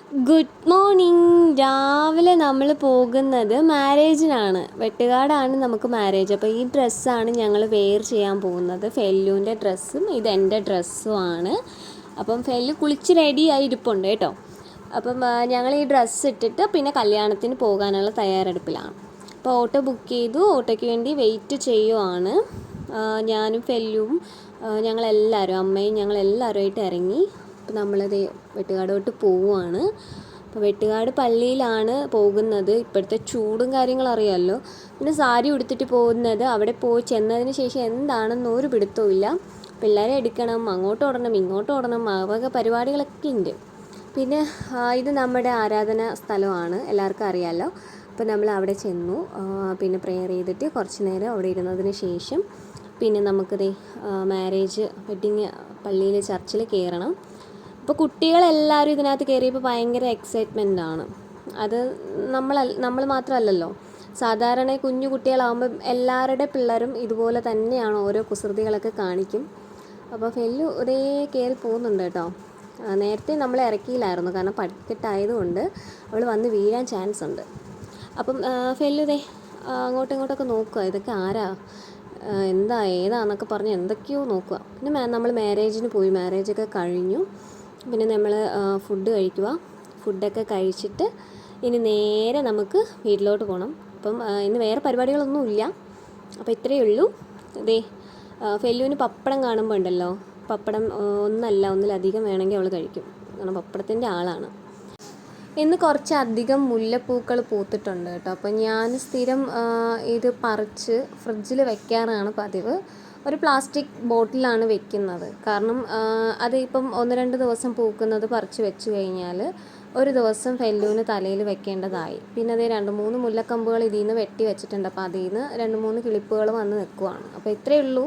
Good morning. രാവിലെ നമ്മൾ പോകുന്നത് മാരേജിനാണ്. വെട്ടുകാടാണ് നമുക്ക് മാരേജ്. അപ്പോൾ ഈ ഡ്രസ്സാണ് ഞങ്ങൾ വെയർ ചെയ്യാൻ പോകുന്നത്. ഫെല്ലുവിൻ്റെ ഡ്രസ്സും ഇതെൻ്റെ ഡ്രസ്സുമാണ്. അപ്പം ഫെല്ലു കുളിച്ച് റെഡി ആയി ഇരിപ്പുണ്ട് കേട്ടോ. അപ്പം ഞങ്ങൾ ഈ ഡ്രസ്സ് ഇട്ടിട്ട് പിന്നെ കല്യാണത്തിന് പോകാനുള്ള തയ്യാറെടുപ്പിലാണ്. അപ്പോൾ ഓട്ടോ ബുക്ക് ചെയ്തു. ഓട്ടോയ്ക്ക് വേണ്ടി വെയിറ്റ് ചെയ്യുവാണ്. ഞാനും ഫെല്ലുവും ഞങ്ങളെല്ലാവരും അമ്മയും ഞങ്ങളെല്ലാവരുമായിട്ട് ഇറങ്ങി. അപ്പോൾ നമ്മളത് വെട്ടുകാടോട്ട് പോവുകയാണ്. അപ്പോൾ വെട്ടുകാട് പള്ളിയിലാണ് പോകുന്നത്. ഇപ്പോഴത്തെ ചൂടും കാര്യങ്ങളും അറിയാമല്ലോ. പിന്നെ സാരി ഉടുത്തിട്ട് പോകുന്നത് അവിടെ പോയി ചെന്നതിന് ശേഷം എന്താണെന്ന് ഒരു പിടുത്തവും ഇല്ല. പിള്ളേരെ എടുക്കണം, അങ്ങോട്ട് ഓടണം, ഇങ്ങോട്ട് ഓടണം, വക പരിപാടികളൊക്കെ ഉണ്ട്. പിന്നെ ഇത് നമ്മുടെ ആരാധന സ്ഥലമാണ്, എല്ലാവർക്കും അറിയാമല്ലോ. അപ്പോൾ നമ്മൾ അവിടെ ചെന്നു. പിന്നെ പ്രെയർ ചെയ്തിട്ട് കുറച്ച് നേരം അവിടെ ഇരുന്നതിന് ശേഷം പിന്നെ നമുക്കിത് മാരേജ് വെഡ്ഡിങ് പള്ളിയിൽ ചർച്ചിൽ കയറണം. അപ്പോൾ കുട്ടികളെല്ലാവരും ഇതിനകത്ത് കയറിയപ്പോൾ ഭയങ്കര എക്സൈറ്റ്മെൻ്റ് ആണ്. അത് നമ്മൾ മാത്രമല്ലല്ലോ, സാധാരണ കുഞ്ഞു കുട്ടികളാകുമ്പോൾ എല്ലാവരുടെ പിള്ളേരും ഇതുപോലെ തന്നെയാണ്, ഓരോ കുസൃതികളൊക്കെ കാണിക്കും. അപ്പോൾ ഫെല്ലു ഒരേ കയറി പോകുന്നുണ്ട് കേട്ടോ. നേരത്തെ നമ്മൾ ഇറക്കിയില്ലായിരുന്നു, കാരണം പടിക്കെട്ടായതുകൊണ്ട് അവൾ വന്ന് വീഴാൻ ചാൻസ് ഉണ്ട്. അപ്പം ഫെല്ലു അങ്ങോട്ടും ഇങ്ങോട്ടൊക്കെ നോക്കുക, ഇതൊക്കെ ആരാ, എന്താ ഏതാന്നൊക്കെ പറഞ്ഞ് എന്തൊക്കെയോ നോക്കുക. പിന്നെ നമ്മൾ മാരേജിന് പോയി, മാരേജൊക്കെ കഴിഞ്ഞു. പിന്നെ നമ്മൾ ഫുഡ് കഴിക്കുക. ഫുഡൊക്കെ കഴിച്ചിട്ട് ഇനി നേരെ നമുക്ക് വീട്ടിലോട്ട് പോകണം. അപ്പം ഇന്ന് വേറെ പരിപാടികളൊന്നുമില്ല. അപ്പോൾ ഇത്രയേ ഉള്ളൂ. ഫെല്ലുവിന് പപ്പടം കാണുമ്പോൾ ഉണ്ടല്ലോ, പപ്പടം ഒന്നിലധികം വേണമെങ്കിൽ അവൾ കഴിക്കും, കാരണം പപ്പടത്തിൻ്റെ ആളാണ്. ഇന്ന് കുറച്ചധികം മുല്ലപ്പൂക്കൾ പൂത്തിട്ടുണ്ട് കേട്ടോ. അപ്പോൾ ഞാൻ സ്ഥിരം ഇത് പറിച്ച് ഫ്രിഡ്ജിൽ വെക്കാറാണ് പതിവ്. ഒരു പ്ലാസ്റ്റിക് ബോട്ടിലാണ് വെക്കുന്നത്, കാരണം അത് ഇപ്പം 1-2 ദിവസം പൂക്കുന്നത് പറിച്ച് വെച്ച് കഴിഞ്ഞാൽ ഒരു ദിവസം ഫെല്ലുവിന് തലയിൽ വെക്കേണ്ടതായി. പിന്നെ അതേ 2-3 മുല്ലക്കമ്പുകൾ ഇതിൽ നിന്ന് വെട്ടി വെച്ചിട്ടുണ്ട്. അപ്പോൾ അതിൽ നിന്ന് 2-3 കിളിപ്പുകൾ വന്ന് നിൽക്കുവാണ്. അപ്പോൾ ഇത്രയേ ഉള്ളൂ.